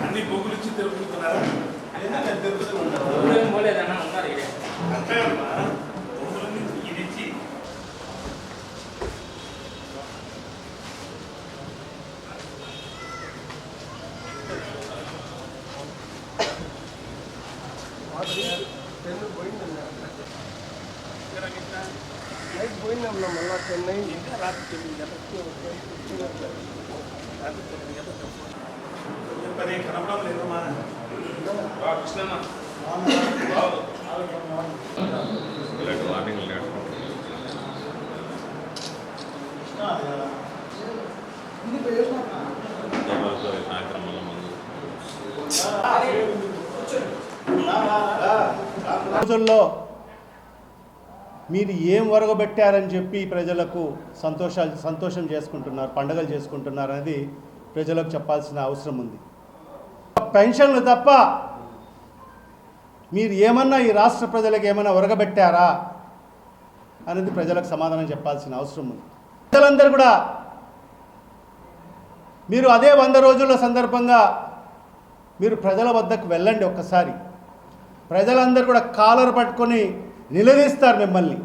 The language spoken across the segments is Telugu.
అన్ని బొగ్గులు ఇచ్చి తిరుగుతున్నారా? అంటే ఇది ఇచ్చి పోయిందమ్మా మళ్ళా చెన్నై ఇంకా రాత్రి 9 గంటలకు కనపడం లేదు మా కృష్ణమ్మ రోజుల్లో మీరు ఏం ఒరగబెట్టారని చెప్పి ప్రజలకు సంతోషం చేసుకుంటున్నారు, పండుగలు చేసుకుంటున్నారు అనేది ప్రజలకు చెప్పాల్సిన అవసరం ఉంది. పెన్షన్లు తప్ప మీరు ఏమన్నా ఈ రాష్ట్ర ప్రజలకు ఏమైనా ఒరగబెట్టారా అనేది ప్రజలకు సమాధానం చెప్పాల్సిన అవసరం ఉంది. ప్రజలందరూ కూడా మీరు అదే 100 రోజుల సందర్భంగా మీరు ప్రజల వద్దకు వెళ్ళండి. ఒక్కసారి ప్రజలందరూ కూడా కాలర్ పట్టుకొని నిలదీస్తారు మిమ్మల్ని.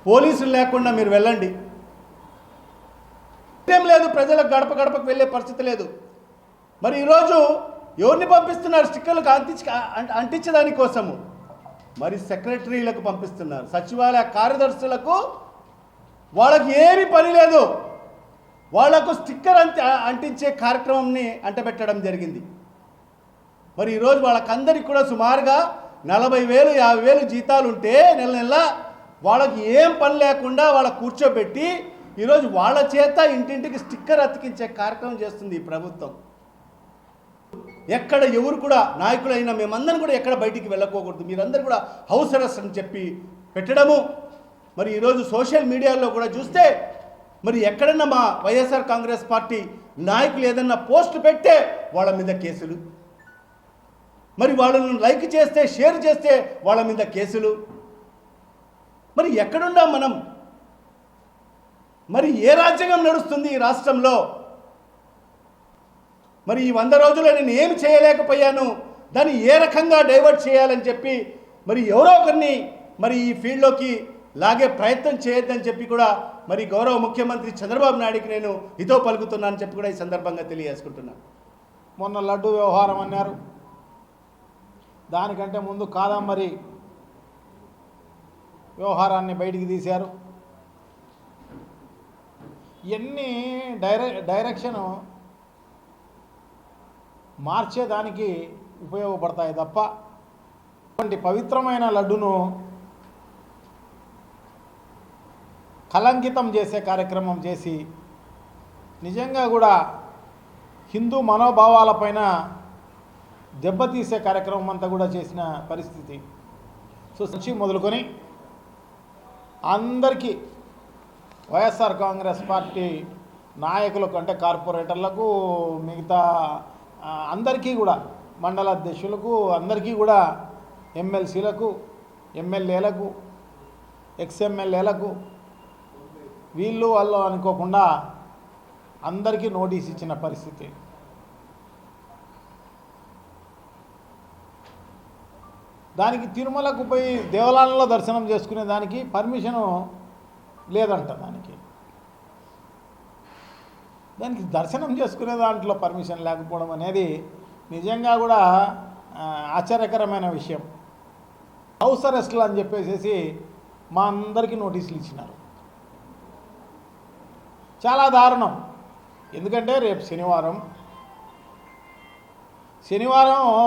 పోలీసులు లేకుండా మీరు వెళ్ళండి. ఏం లేదు, ప్రజలకు గడప గడపకు వెళ్ళే పరిస్థితి లేదు. మరి ఈరోజు ఎవరిని పంపిస్తున్నారు? స్టిక్కర్లకు అంటించడాని కోసము మరి సెక్రటరీలకు పంపిస్తున్నారు, సచివాలయ కార్యదర్శులకు. వాళ్ళకి ఏమీ పని లేదు, వాళ్లకు స్టిక్కర్ అంటించే కార్యక్రమంని అంటబెట్టడం జరిగింది. మరి ఈరోజు వాళ్ళకందరికీ కూడా సుమారుగా 40,000 50,000 జీతాలు ఉంటే నెల నెల వాళ్ళకి ఏం పని లేకుండా వాళ్ళ కూర్చోబెట్టి ఈరోజు వాళ్ళ చేత ఇంటింటికి స్టిక్కర్ అతికించే కార్యక్రమం చేస్తుంది ఈ ప్రభుత్వం. ఎక్కడ ఎవరు కూడా నాయకులైనా మేమందరం కూడా ఎక్కడ బయటికి వెళ్ళకోకూడదు, మీరందరూ కూడా హౌస్ అరెస్ట్ అని చెప్పి పెట్టడము. మరి ఈరోజు సోషల్ మీడియాలో కూడా చూస్తే మరి ఎక్కడన్నా మా వైఎస్ఆర్ కాంగ్రెస్ పార్టీ నాయకులు ఏదన్నా పోస్టు పెడితే వాళ్ళ మీద కేసులు, మరి వాళ్ళను లైక్ చేస్తే షేర్ చేస్తే వాళ్ళ మీద కేసులు. మరి ఎక్కడున్నాం మనం? మరి ఏ రాజ్యాంగం నడుస్తుంది ఈ రాష్ట్రంలో? మరి ఈ 100 రోజుల్లో నేను ఏమి చేయలేకపోయాను, దాన్ని ఏ రకంగా డైవర్ట్ చేయాలని చెప్పి మరి ఎవరో ఒకరిని మరి ఈ ఫీల్డ్లోకి లాగే ప్రయత్నం చేయొద్దని చెప్పి కూడా మరి గౌరవ ముఖ్యమంత్రి చంద్రబాబు నాయుడికి నేను హితో పలుకుతున్నానని చెప్పి కూడా ఈ సందర్భంగా తెలియజేసుకుంటున్నాను. మొన్న లడ్డు వ్యవహారం అన్నారు, దానికంటే ముందు కాదంబరి వ్యవహారాన్ని బయటికి తీశారు. ఇవన్నీ డైరెక్షను మార్చేదానికి ఉపయోగపడతాయి తప్ప అటువంటి పవిత్రమైన లడ్డును కలంకితం చేసే కార్యక్రమం చేసి నిజంగా కూడా హిందూ మనోభావాలపైన దెబ్బతీసే కార్యక్రమం అంతా కూడా చేసిన పరిస్థితి. సో నుంచి మొదలుకొని అందరికీ వైఎస్ఆర్ కాంగ్రెస్ పార్టీ నాయకులకు అంటే కార్పొరేటర్లకు మిగతా అందరికీ కూడా మండల అధ్యక్షులకు అందరికీ కూడా ఎమ్మెల్సీలకు ఎమ్మెల్యేలకు ఎక్స్ఎమ్మెల్యేలకు వీళ్ళు వాళ్ళు అనుకోకుండా అందరికీ నోటీస్ ఇచ్చిన పరిస్థితి. దానికి తిరుమలకు పోయి దేవాలయంలో దర్శనం చేసుకునే దానికి పర్మిషను లేదంట. దానికి దర్శనం చేసుకునే దాంట్లో పర్మిషన్ లేకపోవడం అనేది నిజంగా కూడా ఆశ్చర్యకరమైన విషయం. హౌస్ అరెస్టులు అని చెప్పేసి మా అందరికీ నోటీసులు ఇచ్చినారు. చాలా దారుణం. ఎందుకంటే రేపు శనివారం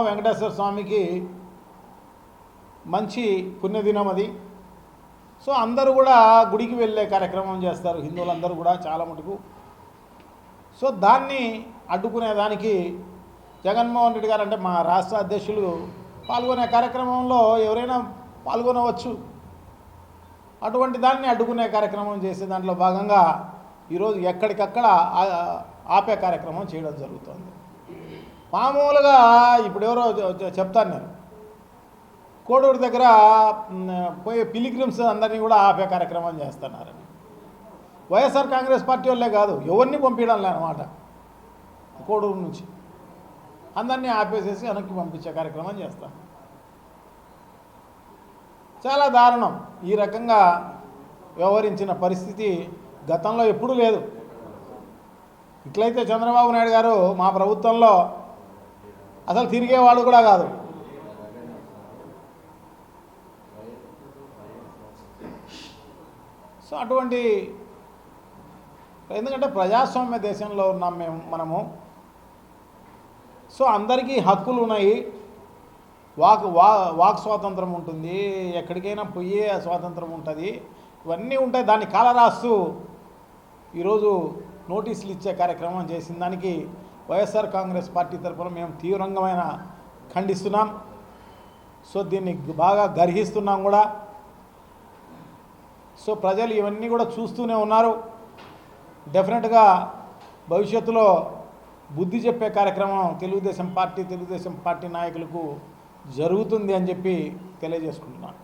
వెంకటేశ్వర స్వామికి మంచి పుణ్యదినం అది. సో అందరూ కూడా గుడికి వెళ్ళే కార్యక్రమం చేస్తారు హిందువులందరూ కూడా చాలా మటుకు. సో దాన్ని అడ్డుకునేదానికి జగన్మోహన్ రెడ్డి గారు అంటే మా రాష్ట్ర అధ్యక్షులు పాల్గొనే కార్యక్రమంలో ఎవరైనా పాల్గొనవచ్చు. అటువంటి దాన్ని అడ్డుకునే కార్యక్రమం చేసే దాంట్లో భాగంగా ఈరోజు ఎక్కడికక్కడ ఆపే కార్యక్రమం చేయడం జరుగుతుంది. మామూలుగా ఇప్పుడు ఎవరో చెప్తాను నేను, కోడూరు దగ్గర పోయే పిలిగ్రిమ్స్ అందరినీ కూడా ఆపే కార్యక్రమం చేస్తున్నారని. వైఎస్ఆర్ కాంగ్రెస్ పార్టీ వాళ్ళే కాదు, ఎవరిని పంపించడం లేనమాట. కోడూరు నుంచి అందరినీ ఆపేసేసి వెనక్కి పంపించే కార్యక్రమం చేస్తాం. చాలా దారుణం. ఈ రకంగా వ్యవహరించిన పరిస్థితి గతంలో ఎప్పుడూ లేదు. ఇట్లయితే చంద్రబాబు నాయుడు గారు మా ప్రభుత్వంలో అసలు తిరిగేవాడు కూడా కాదు. సో అటువంటి, ఎందుకంటే ప్రజాస్వామ్య దేశంలో ఉన్నాం మనము. సో అందరికీ హక్కులు ఉన్నాయి, వాక్ స్వాతంత్రం ఉంటుంది, ఎక్కడికైనా పోయే స్వాతంత్రం ఉంటుంది, ఇవన్నీ ఉంటాయి. దాన్ని కాలరాస్తూ ఈరోజు నోటీసులు ఇచ్చే కార్యక్రమం చేసిన దానికి వైఎస్ఆర్ కాంగ్రెస్ పార్టీ తరఫున మేము తీవ్రంగా ఖండిస్తున్నాం. సో దీన్ని బాగా గర్హిస్తున్నాం కూడా. సో ప్రజలు ఇవన్నీ కూడా చూస్తూనే ఉన్నారు. డెఫినెట్గా భవిష్యత్తులో బుద్ధి చెప్పే కార్యక్రమం తెలుగుదేశం పార్టీ నాయకులకు జరుగుతుంది అని చెప్పి తెలియజేసుకుంటున్నాను.